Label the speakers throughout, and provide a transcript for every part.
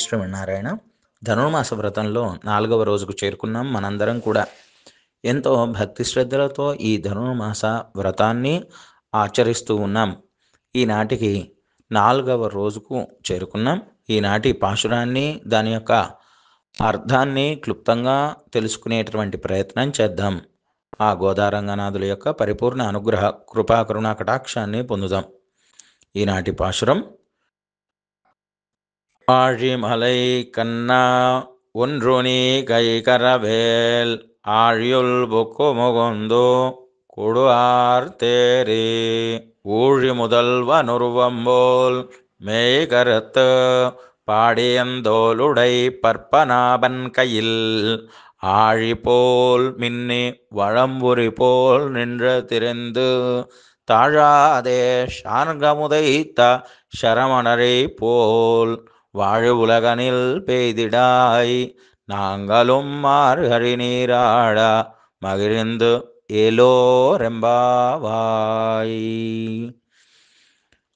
Speaker 1: శ్రీమన్నారాయణ. ధనుర్మాస వ్రతంలో 4వ రోజుకు చేరుకున్నాం. మనందరం కూడా ఎంతో భక్తి శ్రద్ధలతో ఈ ధనుర్మాస వ్రతాన్ని ఆచరిస్తూ ఉన్నాం. ఈనాటికి 4వ రోజుకు చేరుకున్నాం. ఈనాటి పాశురాన్ని, దాని యొక్క అర్థాన్ని క్లుప్తంగా తెలుసుకునేటటువంటి ప్రయత్నం చేద్దాం. ఆ గోదారంగనాథుల యొక్క పరిపూర్ణ అనుగ్రహ కృపా కరుణా కటాక్షాన్ని పొందుదాం. ఈనాటి పాశురం: ஆழிமலை கண்ணா ஒன்று நீ கைகரவேல் ஆழியுள் புக்கு முகுந்து கொடுஆர் தேரே ஊழி முதல்வனுருவம்போல் மேய் கருத்து பாடியந்தோளுடை பற்பனாபன் கையில் ஆழி போல் மின்னி வளம்புரி போல் நின்று திரிந்து தாழாதே ஷார்கமுதைத்த சரமணரை போல் வாழு உலகனில் பெய்திடாய் நாங்களும் மார்கழி நீராட மகிழ்ந்து ఏలోరెంబావాయ్.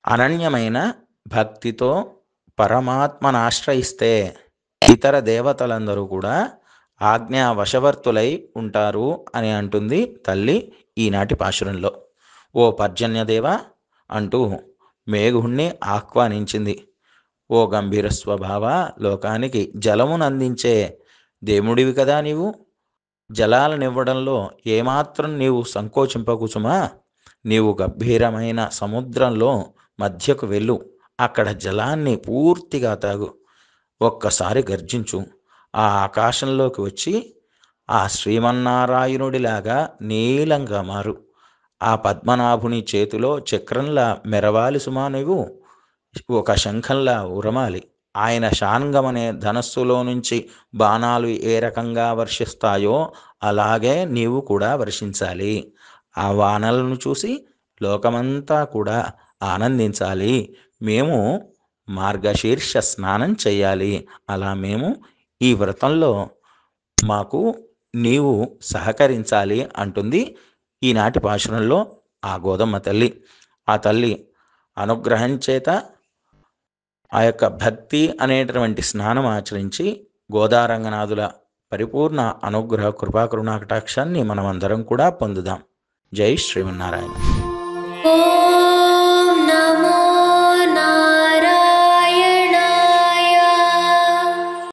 Speaker 1: అనన్యమైన భక్తితో పరమాత్మను ఆశ్రయిస్తే ఇతర దేవతలందరూ కూడా ఆజ్ఞావశవర్తులై ఉంటారు అని అంటుంది తల్లి ఈనాటి పాశురంలో. ఓ పర్జన్యదేవ అంటూ మేఘుణ్ణి ఆహ్వానించింది. ఓ గంభీర స్వభావ, లోకానికి జలమునందించే దేవుడివి కదా నీవు. జలాలనివ్వడంలో ఏమాత్రం నీవు సంకోచింపకుచుమా. నీవు గంభీరమైన సముద్రంలో మధ్యకు వెళ్ళు, అక్కడ జలాన్ని పూర్తిగా తాగు. ఒక్కసారి గర్జించు, ఆ ఆకాశంలోకి వచ్చి ఆ శ్రీమన్నారాయణుడిలాగా నీలంగా మారు. ఆ పద్మనాభుని చేతిలో చక్రంలా మెరవాలి సుమా. నువ్వు ఒక శంఖంలా ఉరమాలి. ఆయన శాంగమనే ధనస్సులో నుంచి బాణాలు ఏ రకంగా వర్షిస్తాయో అలాగే నీవు కూడా వర్షించాలి. ఆ వానలను చూసి లోకమంతా కూడా ఆనందించాలి. మేము మార్గశీర్ష స్నానం చేయాలి. అలా మేము ఈ వ్రతంలో మాకు నీవు సహకరించాలి అంటుంది ఈనాటి పాశురంలో ఆ గోదమ్మ తల్లి. ఆ తల్లి అనుగ్రహం చేత ఆ యొక్క భక్తి అనేటువంటి స్నానం ఆచరించి గోదారంగనాథుల పరిపూర్ణ అనుగ్రహ కృపా కరుణా కటాక్షాన్ని మనమందరం కూడా పొందుదాం. జై శ్రీమన్నారాయణ.